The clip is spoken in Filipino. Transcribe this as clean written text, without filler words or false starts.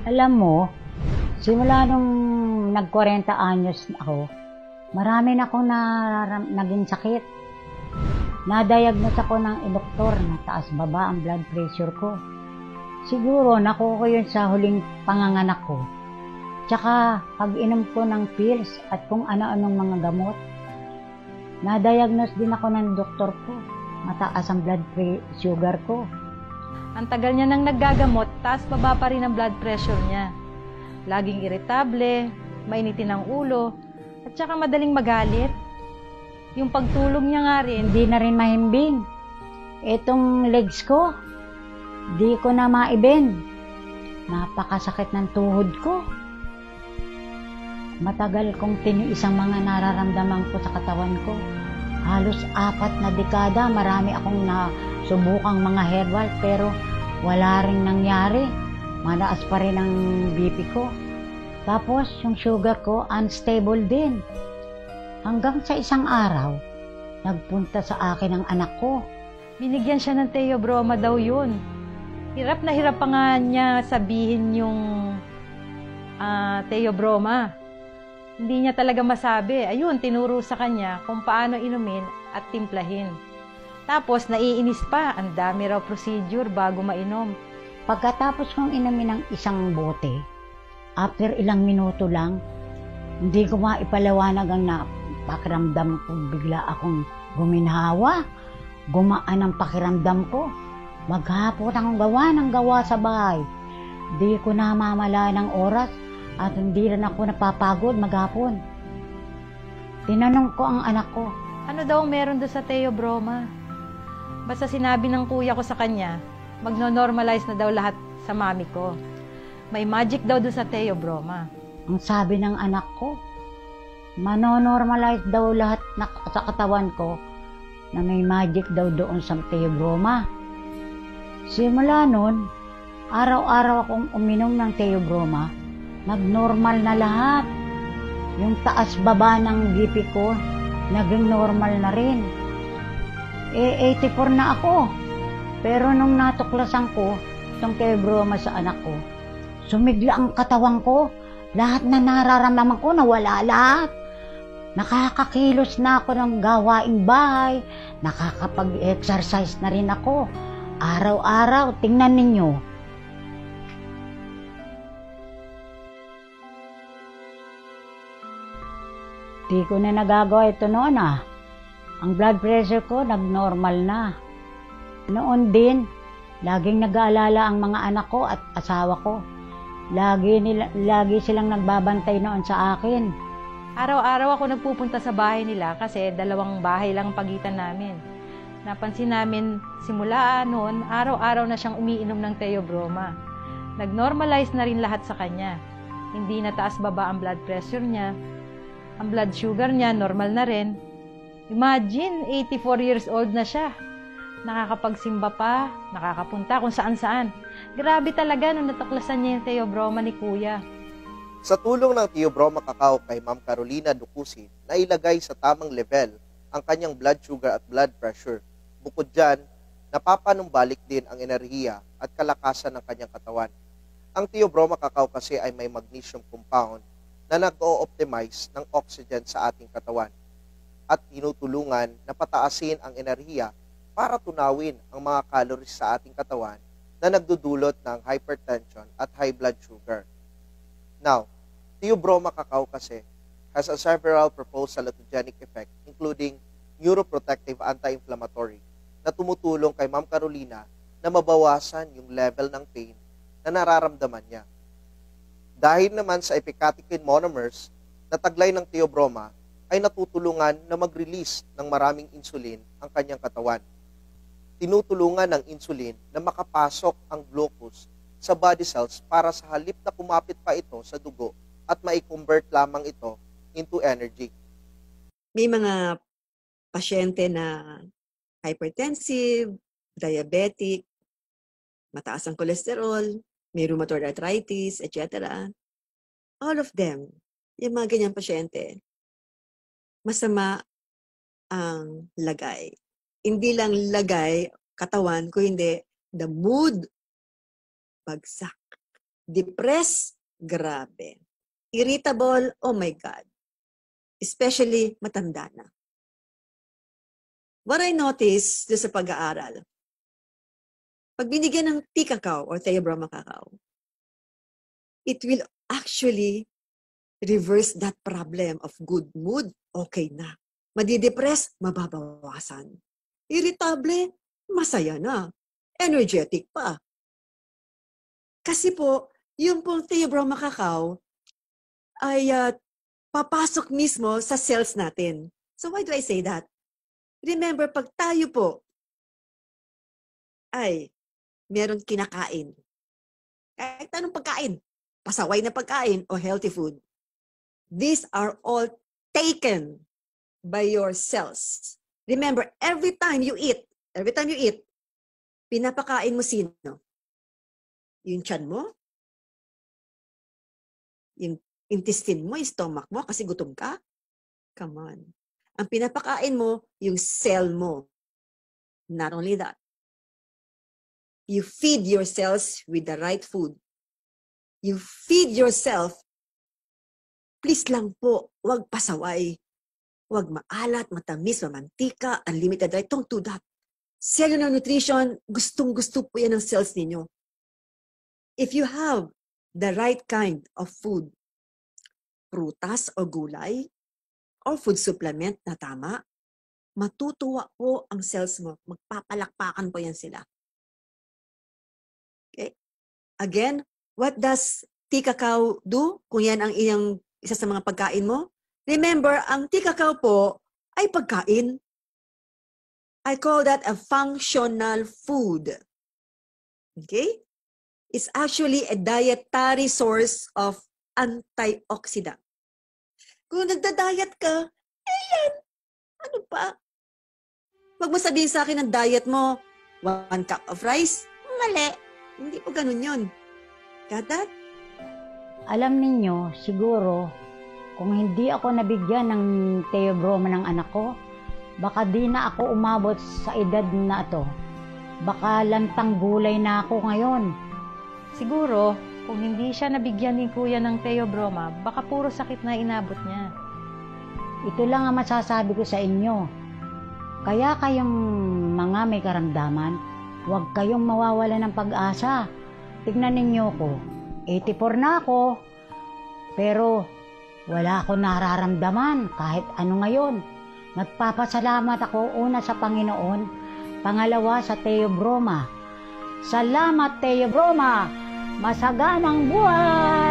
Alam mo, simula nung nag-40 anyos ako, marami na akong naging sakit. Na-diagnose ako ng doktor na taas-baba ang blood pressure ko. Siguro nakuha ko yun sa huling panganganak ko. Tsaka pag-inom ko ng pills at kung ano-anong mga gamot. Na-diagnose din ako ng doktor ko. Mataas ang blood sugar ko. Ang tagal niya nang naggagamot, taas-baba pa rin ang blood pressure niya. Laging iritable, mainitin ang ulo, at saka madaling magalit. Yung pagtulog niya nga rin, Hindi na rin mahimbing. Etong legs ko, di ko na maibend. Napakasakit ng tuhod ko. Matagal kong tiniis ang mga nararamdaman ko sa katawan ko. Halos 4 na dekada, marami akong nasubukang mga herbal pero wala rin nangyari. Mataas pa rin ang BP ko. Tapos yung sugar ko, unstable din. Hanggang sa isang araw, nagpunta sa akin ang anak ko. binigyan siya ng Theobroma daw yun. Hirap na hirap pa nga niya sabihin yung Theobroma. Hindi niya talaga masabi. Ayun, tinuro sa kanya kung paano inumin at timplahin. Tapos, naiinis pa. Ang dami raw procedure bago mainom. Pagkatapos kong inumin ng isang bote, after ilang minuto lang, hindi ko maipaliwanag ang pakiramdam ko. Bigla akong guminhawa. Gumaan ang pakiramdam ko. Maghapon akong gawa sa bahay. Di ko na mamala ng oras at hindi rin ako napapagod maghapon. Tinanong ko ang anak ko. Ano daw meron doon sa Theobroma? Basta sinabi ng kuya ko sa kanya, magno-normalize na daw lahat sa mami ko. May magic daw doon sa Theobroma. Ang sabi ng anak ko, manonormalize daw lahat sa katawan ko na may magic daw doon sa Theobroma. Simula nun, araw-araw akong uminom ng Theobroma. Nag-normal na lahat. Yung taas-baba ng BP ko, naging normal na rin. 84 na ako. Pero nung natuklasan ko itong Theobroma sa anak ko, sumigla ang katawan ko. Lahat na nararamdaman ko, nawala lahat. Nakakakilos na ako ng gawaing bahay. Nakakapag-exercise na rin ako. Araw-araw, tingnan ninyo. Di ko na nagagawa ito noon Ang blood pressure ko nag-normal na. Noon din, laging nag-aalala ang mga anak ko at asawa ko. Lagi silang nagbabantay noon sa akin. Araw-araw ako nagpupunta sa bahay nila kasi 2 bahay lang ang pagitan namin. Napansin namin simula noon, araw-araw na siyang umiinom ng Theobroma. Nag-normalize na rin lahat sa kanya. Hindi na taas-baba ang blood pressure niya. Ang blood sugar niya, normal na rin. Imagine, 84 years old na siya. Nakakapagsimba pa, nakakapunta kung saan-saan. Grabe talaga nung natuklasan niya yung Theobroma ni Kuya. Sa tulong ng Theobroma Cacao kay Ma'am Carolina Ducusin, nailagay sa tamang level ang kanyang blood sugar at blood pressure. Bukod dyan, napapanumbalik din ang enerhiya at kalakasan ng kanyang katawan. Ang Theobroma Cacao kasi ay may magnesium compound na nag-o-optimize ng oxygen sa ating katawan at tinutulungan na pataasin ang enerhiya para tunawin ang mga calories sa ating katawan na nagdudulot ng hypertension at high blood sugar. Now, Theobroma Cacao kasi has a several proposed salutogenic effect including neuroprotective anti-inflammatory na tumutulong kay Ma'am Carolina na mabawasan yung level ng pain na nararamdaman niya. Dahil naman sa epicatechin monomers na taglay ng Theobroma ay natutulungan na mag-release ng maraming insulin ang kanyang katawan. Tinutulungan ng insulin na makapasok ang glucose sa body cells para sa halip na kumapit pa ito sa dugo at mai-convert lamang ito into energy. May mga pasyente na hypertensive, diabetic, mataas ang kolesterol, may rheumatoid arthritis, etc. All of them, yung mga ganyang pasyente, masama ang lagay. Hindi lang lagay, katawan, kundi the mood, bagsak. Depressed, grabe. Irritable, oh my God. Especially matanda na. What I noticed sa pag-aaral, pag binigyan ng tea cacao or Theobroma cacao, it will actually reverse that problem of good mood, okay na. Madidepress, mababawasan. Irritable, masaya na. Energetic pa. Kasi po, yung pong Theobroma cacao ay papasok mismo sa cells natin. So why do I say that? Remember, pag tayo po ay meron kinakain, kahit anong pagkain, pasaway na pagkain o healthy food, these are all taken by your cells. Remember, every time you eat, pinapakain mo sino? Yung tiyan mo? Yung intestine mo, yung stomach mo, kasi gutom ka? Come on. Ang pinapakain mo, yung cell mo. Not only that. You feed your cells with the right food. You feed yourself, please lang po, wag pasaway. Wag maalat, matamis, mamantika, unlimited diet. Don't do that. Cellular nutrition, gustong-gusto po yan ng cells ninyo. If you have the right kind of food, prutas o gulay, or food supplement na tama, matutuwa po ang cells mo. Magpapalakpakan po yan sila. Okay? Again, what does tea cacao do? Kung yan ang iyang isa sa mga pagkain mo, remember, ang tea cacao po ay pagkain. I call that a functional food. Okay? It's actually a dietary source of antioxidant. Kung nagda-diet ka, yan. Ano pa? Wag mo sabihin sa akin ang diet mo, 1 cup of rice. Mali. Hindi po ganun yun. Got that? Alam ninyo, siguro, kung hindi ako nabigyan ng Theobroma ng anak ko, baka di na ako umabot sa edad na ito. Baka lantang gulay na ako ngayon. Siguro, kung hindi siya nabigyan ni Kuya ng Theobroma, baka puro sakit na inabot niya. Ito lang ang masasabi ko sa inyo. Kaya kayong mga may karamdaman, huwag kayong mawawala ng pag-asa. Tignan ninyo ko, 84 na ako, pero wala akong nararamdaman kahit ano ngayon. Nagpapasalamat ako una sa Panginoon, pangalawa sa Theobroma. Salamat Theobroma! Masaganang buhay!